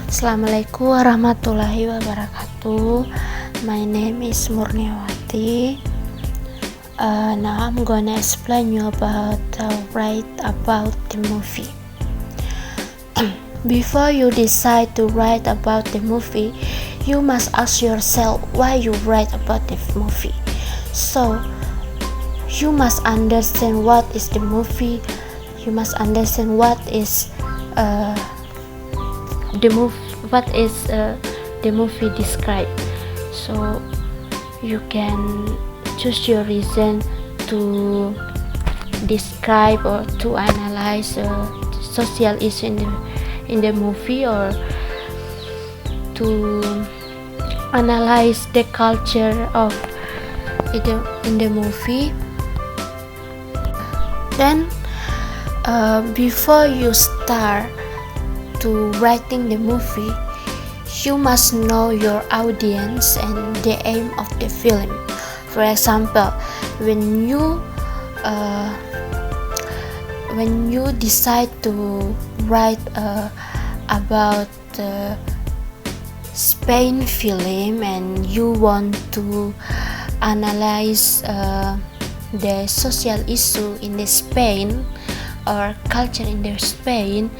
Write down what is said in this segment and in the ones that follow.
Assalamualaikum warahmatullahi wabarakatuh. My name is Murniawati. Now I'm gonna explain you about write about the movie. Before you decide to write about the movie, you must ask yourself why you write about the movie. So you must understand what is the movie. You must understand what is the movie described, so you can choose your reason to describe or to analyze social issue in the movie, or to analyze the culture of in the movie. Then before you start to writing the movie, you must know your audience and the aim of the film. For example, when you decide to write about Spain film, and you want to analyze the social issue in the Spain or culture in the Spain,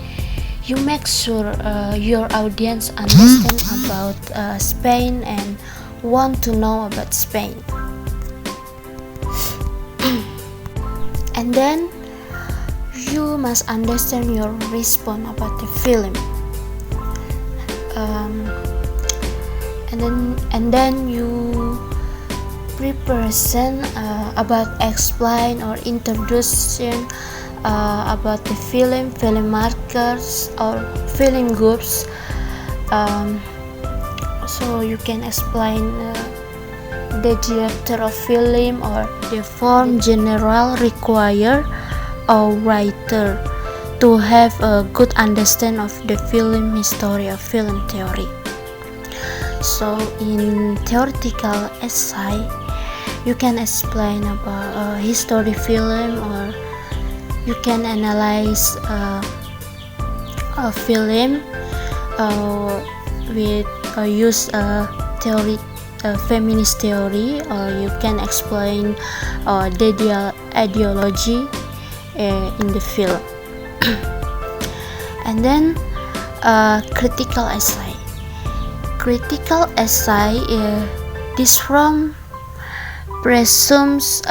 you make sure your audience understand about Spain and want to know about Spain. And then you must understand your response about the film. And then you preparation about explain or introduction about the film markers or film groups, so you can explain the director of film or the form general require a writer to have a good understanding of the film history or film theory. So in theoretical essay, you can explain about history film, or you can analyze a film with use theory, feminist theory, or you can explain the ideology in the film. And then critical essay. Critical essay this from presumes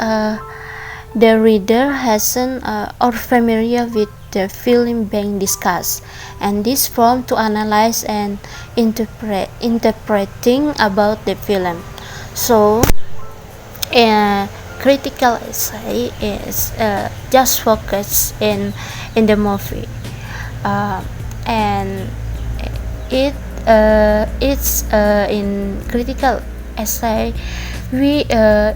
the reader hasn't or familiar with the film being discussed, and this form to analyze and interpreting about the film. So critical essay is just focus in the movie, and it's in critical essay we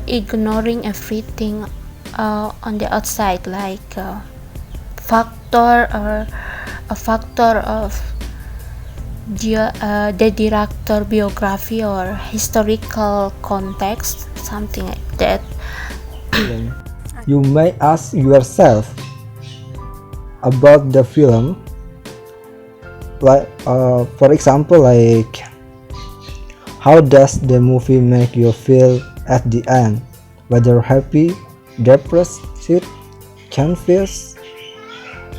ignoring everything on the outside, like factor or a factor of the director biography or historical context, something like that. You may ask yourself about the film, like for example, like how does the movie make you feel at the end, whether happy, depressed, confused,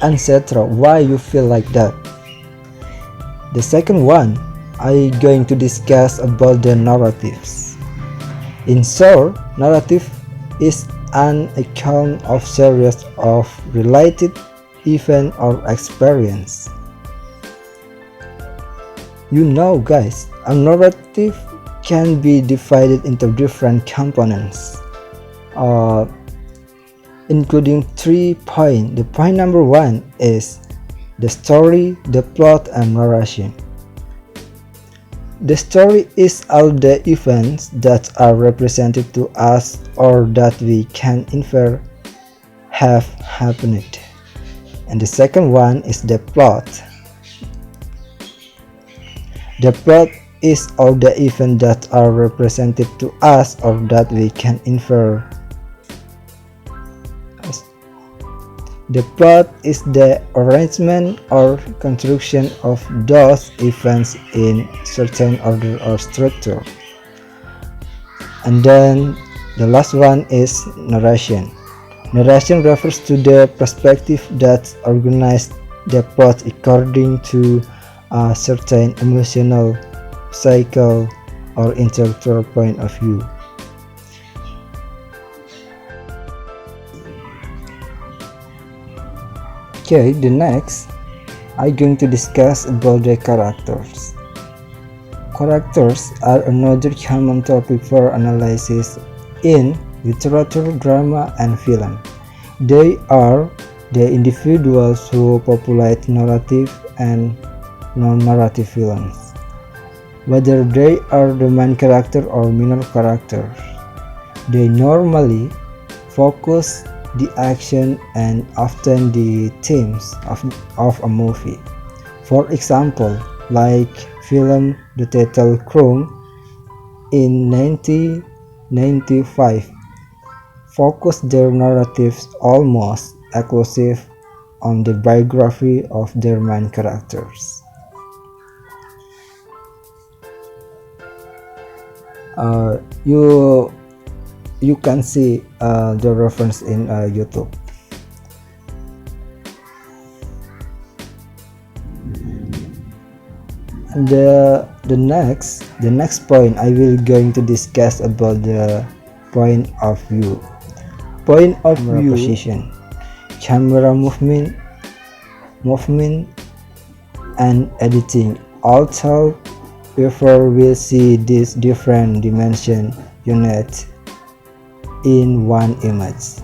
etc. Why you feel like that? The second one, I'm going to discuss about the narratives. In short, narrative is an account of series of related event or experience. You know, guys, a narrative can be divided into different components, including 3 points. The point number 1 is the story, the plot, and narration. The story is all the events that are represented to us or that we can infer have happened. And the second one is the plot. The plot is all the events that are represented to us or that we can infer. The plot is the arrangement or construction of those events in certain order or structure. And then the last one is narration. Narration refers to the perspective that organizes the plot according to a certain emotional, psychological, or intellectual point of view. Okay, the next I'm going to discuss about the characters. Characters are another common topic for analysis in literature, drama, and film. They are the individuals who populate narrative and non-narrative films, whether they are the main character or minor characters. They normally focus the action and often the themes of a movie. For example, like film The Title Crown in 1995 focused their narratives almost exclusively on the biography of their main characters. You can see the reference in YouTube. The next point I will going to discuss about the point of view. Point of view, position, camera movement, and editing. Also, before we see these different dimension units in one image.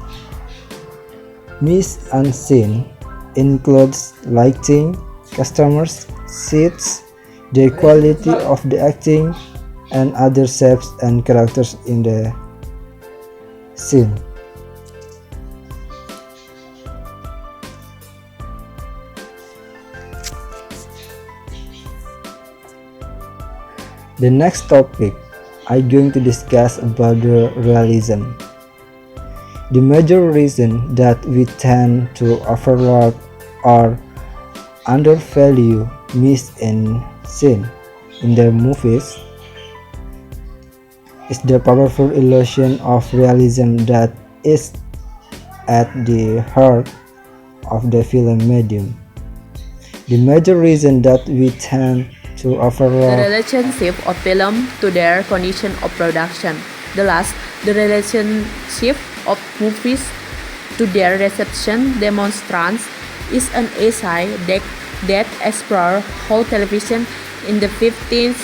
Mise en scene includes lighting, customers, seats, the quality of the acting, and other shapes and characters in the scene. The next topic I'm going to discuss about the realism. The major reason that we tend to overlook or undervalue mise en scene in their movies is the powerful illusion of realism that is at the heart of the film medium. The major reason that we tend to overlook the relationship of film to their condition of production. The last, the relationship of movies to their reception demonstrants is an essay that explores how television in the 50s,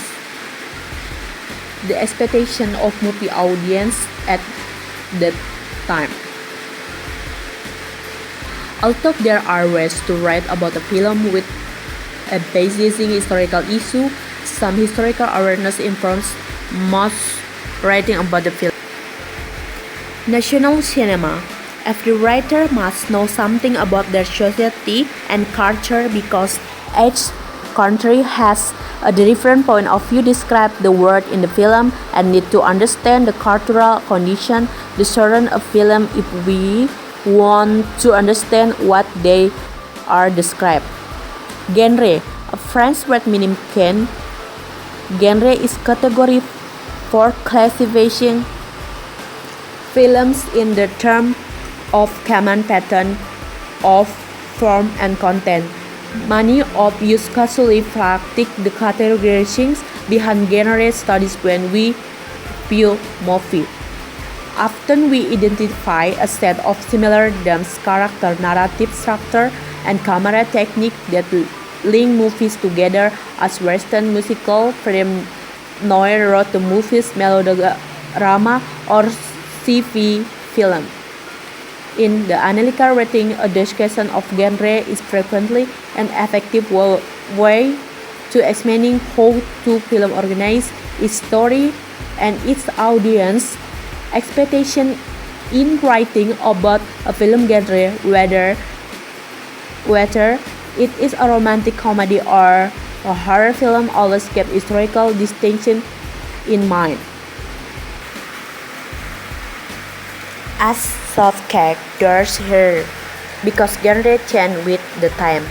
the expectation of movie audience at that time. Although there are ways to write about a film with a basis in historical issue, some historical awareness informs most writing about the film. National cinema. Every writer must know something about their society and culture because each country has a different point of view describe the world in the film and need to understand the cultural condition discern a film if we want to understand what they are described. Genre. A French word meaning can. Genre is category for classification films in the term of common pattern of form and content. Many of us casually practice the categorizations behind genre studies when we view movie. Often we identify a set of similar themes, character, narrative structure, and camera technique that link movies together as Western musical, film noir, road to movies, melodrama, or CV film. In the analytical rating, a discussion of genre is frequently an effective way to examining how to film organize its story and its audience expectation in writing about a film genre, whether it is a romantic comedy or a horror film, always keep historical distinction in mind. As soft characters here, because genre change with the time.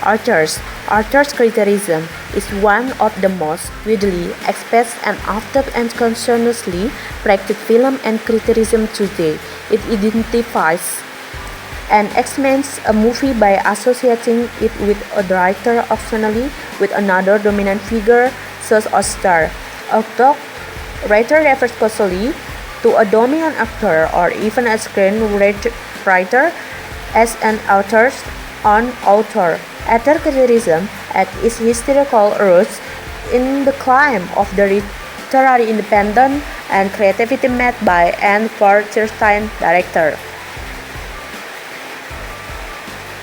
Author's criticism is one of the most widely expressed and often unconsciously practiced film and criticism today. It identifies and examines a movie by associating it with a director, optionally with another dominant figure, such as star. Although writer refers causally to a dominant actor or even a screenwriter as an author's own author. Author criticism at its historical roots in the claim of the literary independence and creativity made by and for certain director.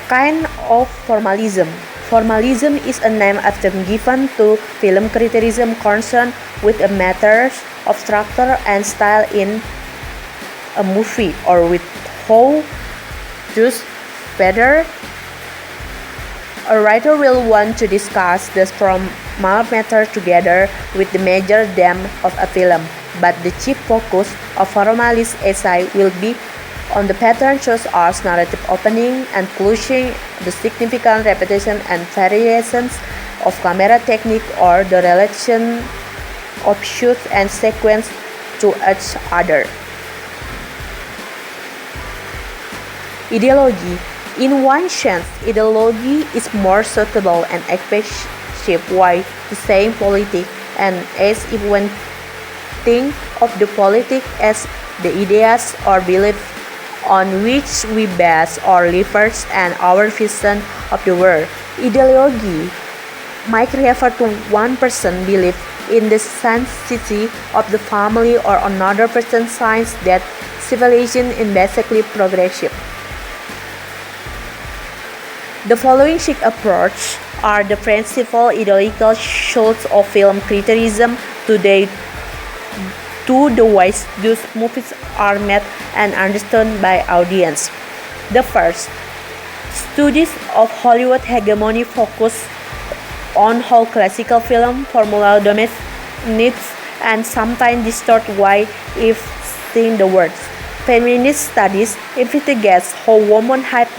Kind of formalism. Formalism is a name often given to film criticism concerned with a matter of structure and style in a movie, or with how just whether a writer will want to discuss the formal matter together with the major theme of a film, but the chief focus of formalist essay will be on the pattern such as narrative opening and closing, the significant repetition and variations of camera technique, or the relation of shoot and sequence to each other. Ideology. In one sense, ideology is more suitable and expressive way to saying politics, and as if one think of the politic as the ideas or beliefs on which we base our lives and our vision of the world. Ideology might refer to one person's belief in the sanctity of the family, or another person's sense that civilization is basically progressive. The following six approaches are the principal ideological sources of film criticism today to the ways those movies are made and understood by audience. The first, studies of Hollywood hegemony focus on how classical film formula dominates and sometimes distort why if seen the words. Feminist studies investigates how women have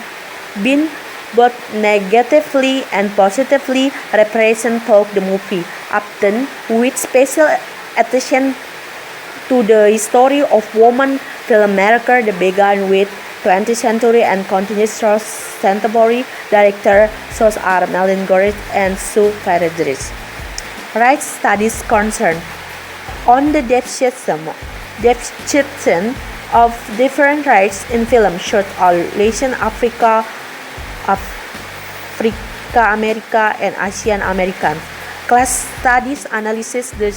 been both negatively and positively represented through the movie, often with special attention to the history of women filmmakers that began with 20th century and continues through contemporary directors such as Melanie Griffith and Sue Friedrich. Rights studies concern on the description of different rights in film such as Latin Africa, Africa America, and Asian American. Class studies analyzes the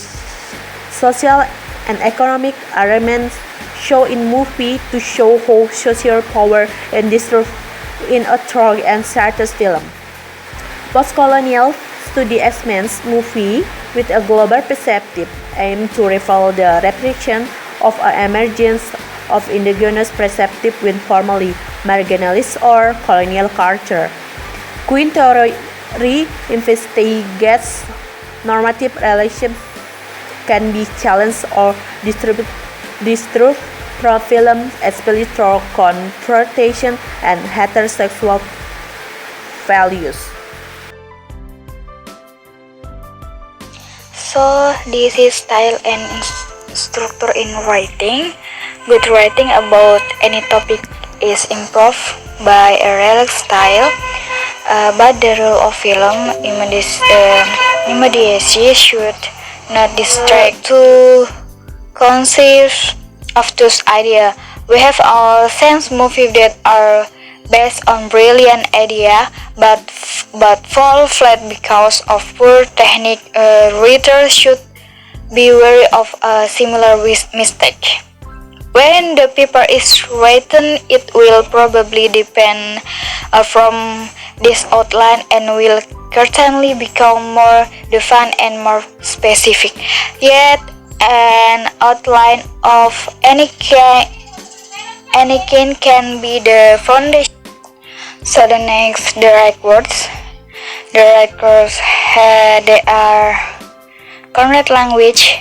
social and economic arrangements shown in movie to show how social power and distrust in a strong and status film. Postcolonial study examines movie with a global perspective, aim to reveal the repression of an emergence of indigenous perspective when formerly marginalized or colonial culture. Queen theory investigates normative relations can be challenged or disturbed through film, especially through confrontation and heterosexual values. So this is style and structure in writing. Good writing about any topic is improved by a relaxed style, but the rule of film immediacy should not distract to conceive of this idea. We have all scenes movies that are based on brilliant idea but fall flat because of poor technique. Readers should be wary of a similar mistake. When the paper is written, it will probably depend from this outline and will certainly become more defined and more specific. Yet, an outline of any kind can be the foundation. So the next, the right words. The right words, they are correct language,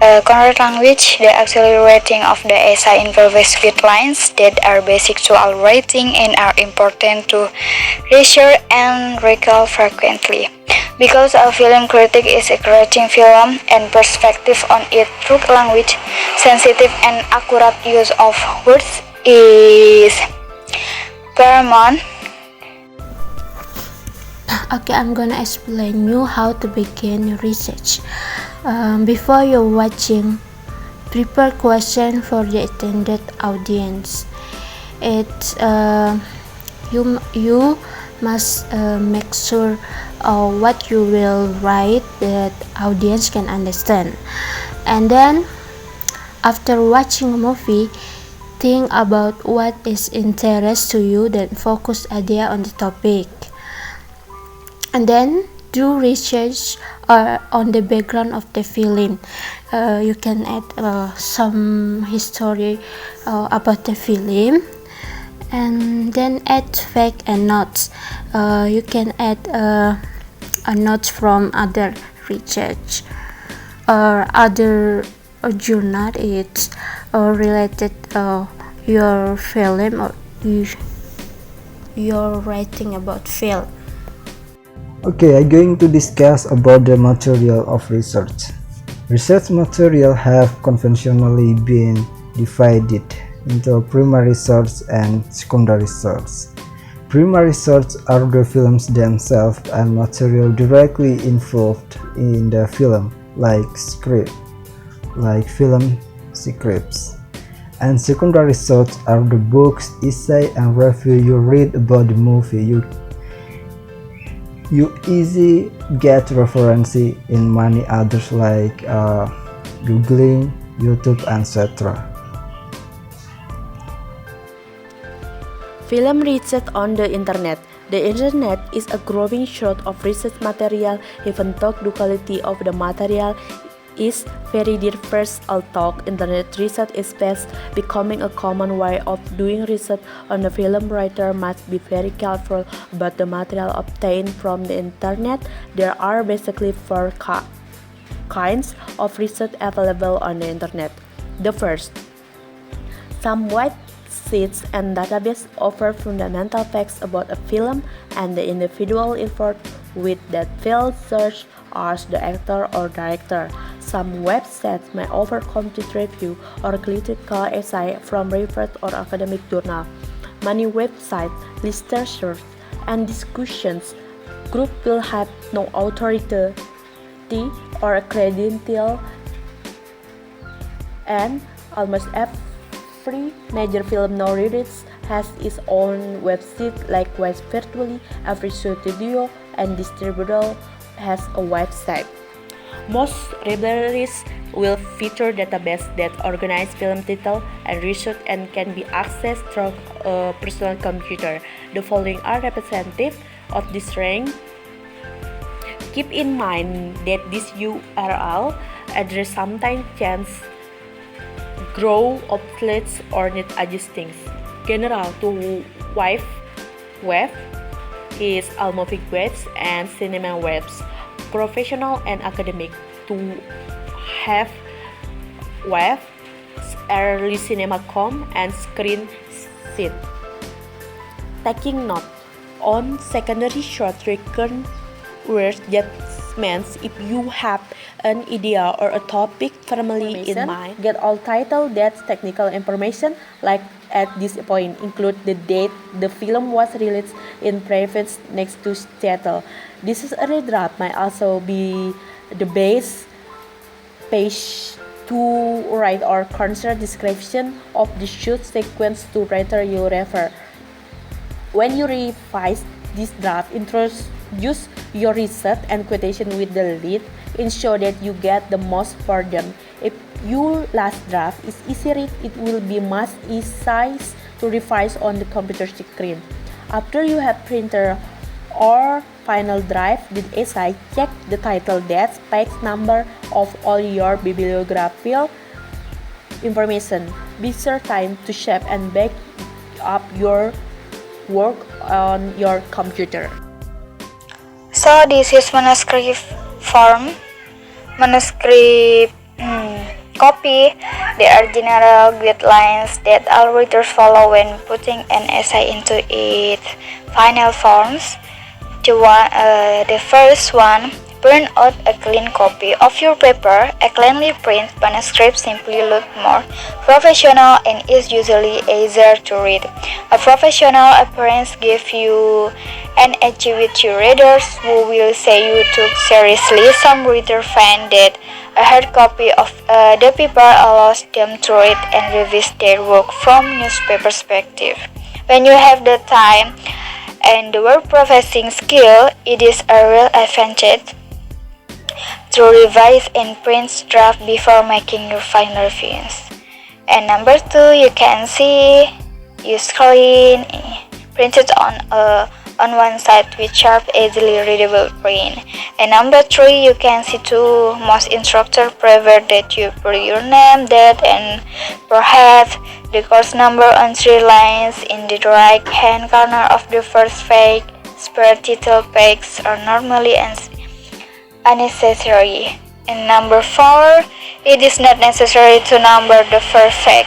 Correct language, the auxiliary writing of the essay involves with lines that are basic to all writing and are important to research and recall frequently. Because a film critic is creating film and perspective on it through language, sensitive and accurate use of words is paramount. Okay, I'm gonna explain you how to begin research. Before you're watching, prepare question for the intended audience. You must make sure what you will write that audience can understand. And then after watching a movie, think about what is interest to you, then focus idea on the topic. And then do research on the background of the film. You can add some history about the film, and then add fact and notes. You can add a note from other research or other journal. It's related your film or your writing about film. Okay, I'm going to discuss about the material of research. Research material have conventionally been divided into primary research and secondary research. Primary research are the films themselves and material directly involved in the film, like film scripts. And secondary research are the books, essay, and review you read about the movie. You easily get reference in many others like Googling, YouTube, etc. Film research on the internet. The internet is a growing source of research material, even though the quality of the material is very diverse. Although internet research is fast becoming a common way of doing research, on a film writer must be very careful about the material obtained from the internet. There are basically four kinds of research available on the internet. The first, some websites and databases offer fundamental facts about a film and the individual involved with that field, such as the actor or director. Some websites may offer complete review or critical essay from research or academic journal. Many websites, research and discussions groups will have no authority or credential, and almost every major film nowadays has its own website. Likewise, virtually every studio and distributor has a website. Most libraries will feature databases that organize film titles and research and can be accessed through a personal computer. The following are representative of this range. Keep in mind that this URL address sometimes change, grow obsolete, or need adjusting. General to web is all movie webs and cinema webs. Professional and academic to have webs, early cinema.com and screen sheet. Taking note on secondary short recurrent words that means if you have an idea or a topic firmly in mind, get all title, that's technical information like at this point include the date the film was released in preface next to title. This is a redraft might also be the base page to write or consider description of the shoot sequence to writer you refer. When you revise this draft, introduce your research and quotation with the lead. Ensure that you get the most for them. If your last draft is easy read, it will be much easier to revise on the computer screen. After you have printer or final draft the essay, check the title, dates, page number of all your bibliographical information. Be certain to save and back up your work on your computer. So this is manuscript form. Manuscript copy. There are general guidelines that all writers follow when putting an essay into its final forms. The first one, print out a clean copy of your paper. A cleanly printed manuscript simply looks more professional and is usually easier to read. A professional appearance gives you an edge with your readers who will say you took seriously. Some readers find that a hard copy of the paper allows them to read and revise their work from newspaper perspective. When you have the time and the word processing skill, it is a real advantage to revise and print draft before making your final revisions. And number 2, you can see your screen printed on one side with sharp, easily readable print. And number 3, you can see too. Most instructors prefer that you put your name, date, and perhaps the course number on 3 lines in the right hand corner of the first page. Spare title pages are normally unnecessary. And number 4, it is not necessary to number the first page,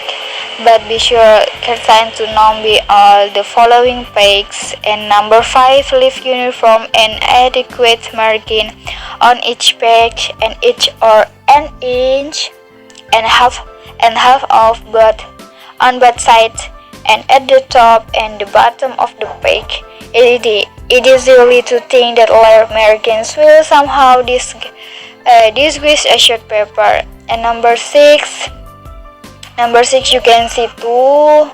but be sure carefully to number all the following pages. And number 5, leave uniform and adequate margin on each page and each or an inch and half of both on both sides and at the top and the bottom of the page. It is easy to think that layer margins will somehow disguise a short paper. And number 6, you can see two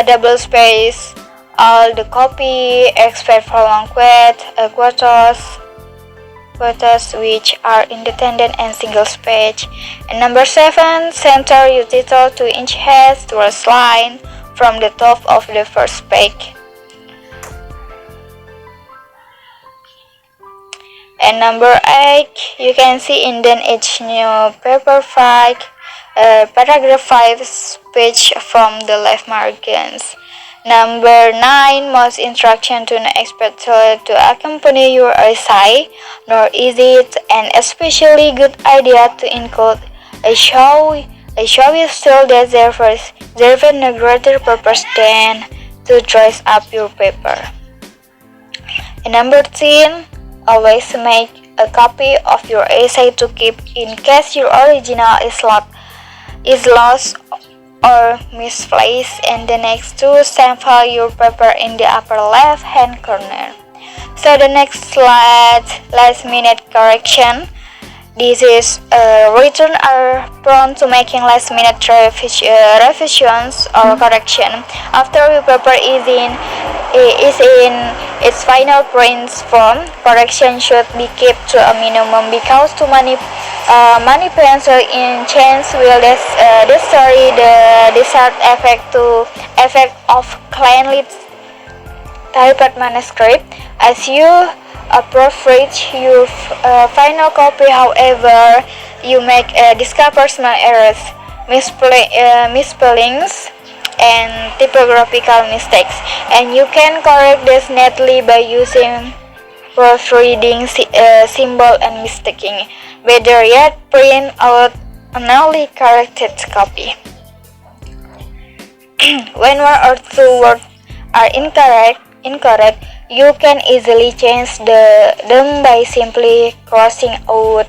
double space all the copy except for long quotas which are independent and single page. And number 7, center your title 2 inches towards line from the top of the first page. And number 8, you can see indent each new paper paragraph 5 page from the left margins. Number 9, most instruction to not expect to accompany your essay, nor is it an especially good idea to include a showy style that serves no greater purpose than to dress up your paper. And number 10, always make a copy of your essay to keep in case your original is lost or misplaced. And the next 2, sample your paper in the upper left hand corner. So the next slide, last minute correction. This is written are prone to making last minute revisions or correction. After your paper is in its final print form, correction should be kept to a minimum because too many pencil in change will destroy the desired effect of cleanly typed manuscript. As you proofread your final copy, however, you may discover small errors, misspellings, and typographical mistakes, and you can correct this neatly by using proofreading symbol and mistaking. Better yet, print out a newly corrected copy. When one or two words are incorrect, you can easily change them by simply crossing out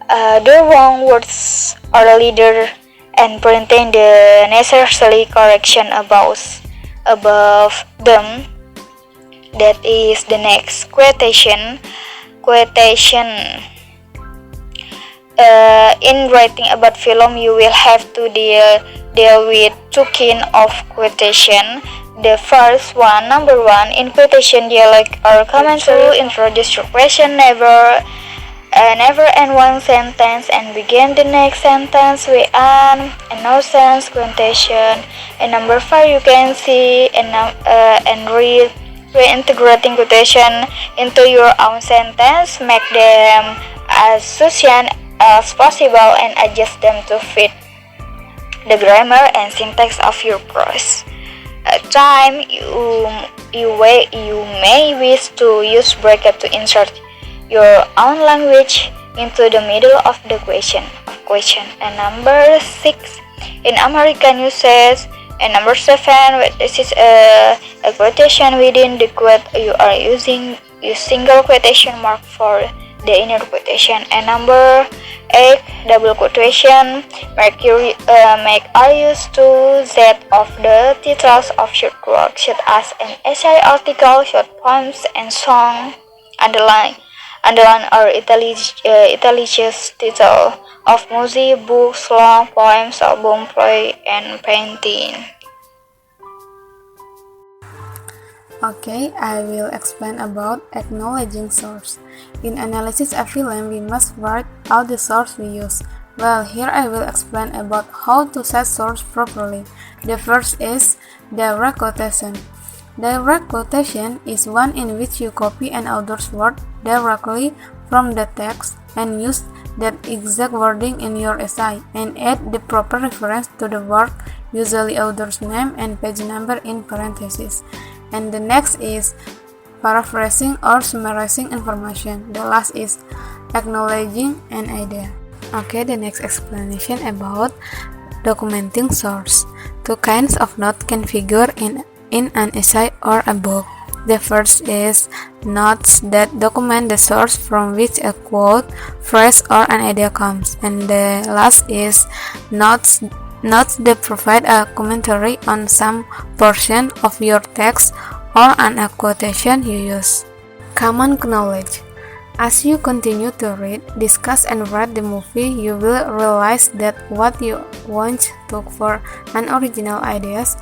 the wrong words or letter and printing the necessary correction above them. That is the next quotation. In writing about film, you will have to deal with two kinds of quotation. The first one, number 1, in quotation dialogue or comment to introduce your question, never end one sentence and begin the next sentence with an nonsense quotation. And number 5, you can see and read reintegrating quotation into your own sentence, make them as succinct as possible and adjust them to fit the grammar and syntax of your prose. At time you may wish to use bracket to insert your own language into the middle of the question. question. And number 6, in American uses. And number 7, this is a quotation within the quote. You are using single quotation mark for the inner quotation. And number 8, double quotation. Make use to Z of the titles of short works, such as an essay, article, short poems, and song. Underline or italicized title of music, books, long poems, album, play, and painting. Okay, I will explain about acknowledging source. In analysis a film, we must write out the source we use. Well, here I will explain about how to set source properly. The first is direct quotation. Direct quotation is one in which you copy an author's word directly from the text and use that exact wording in your essay and add the proper reference to the work, usually author's name and page number in parentheses. And the next is paraphrasing or summarizing information. The last is acknowledging an idea. Okay, the next explanation about documenting source. Two kinds of notes can figure in an essay or a book. The first is notes that document the source from which a quote, phrase, or an idea comes. And the last is notes that provide a commentary on some portion of your text or on a quotation you use. Common knowledge. As you continue to read, discuss, and write the movie, you will realize that what you once took for unoriginal ideas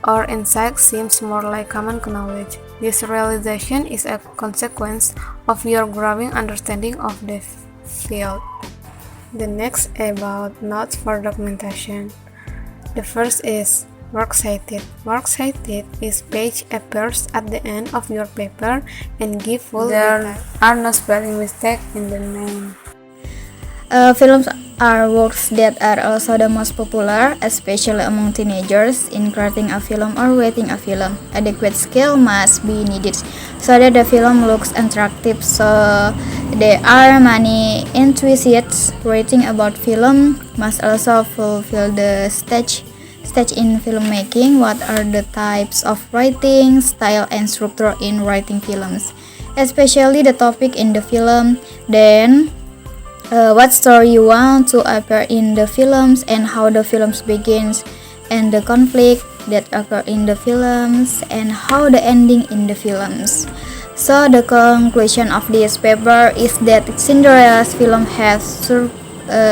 or insight seems more like common knowledge. This realization is a consequence of your growing understanding of the field. The next about notes for documentation. The first is works cited. Works cited is page appears at the end of your paper and give full data. There are no spelling mistakes in the name. Films are works that are also the most popular, especially among teenagers. In creating a film or writing a film, adequate skill must be needed so that the film looks attractive. So there are many enthusiasts writing about film must also fulfill the stage in filmmaking. What are the types of writing, style, and structure in writing films, especially the topic in the film, then what story you want to appear in the films, and how the films begins, and the conflict that occur in the films, and how the ending in the films. So the conclusion of this paper is that Cinderella's film has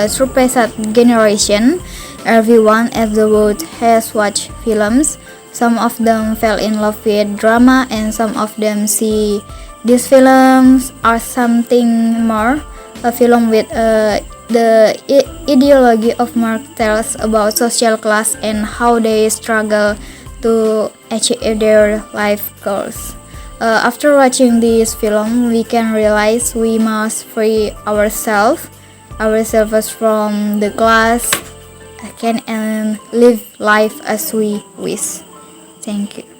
surpassed generation. Everyone at the world has watched films. Some of them fell in love with drama, and some of them see these films are something more. A film with the ideology of Mark tells about social class and how they struggle to achieve their life goals. After watching this film, we can realize we must free ourselves from the class and live life as we wish. Thank you.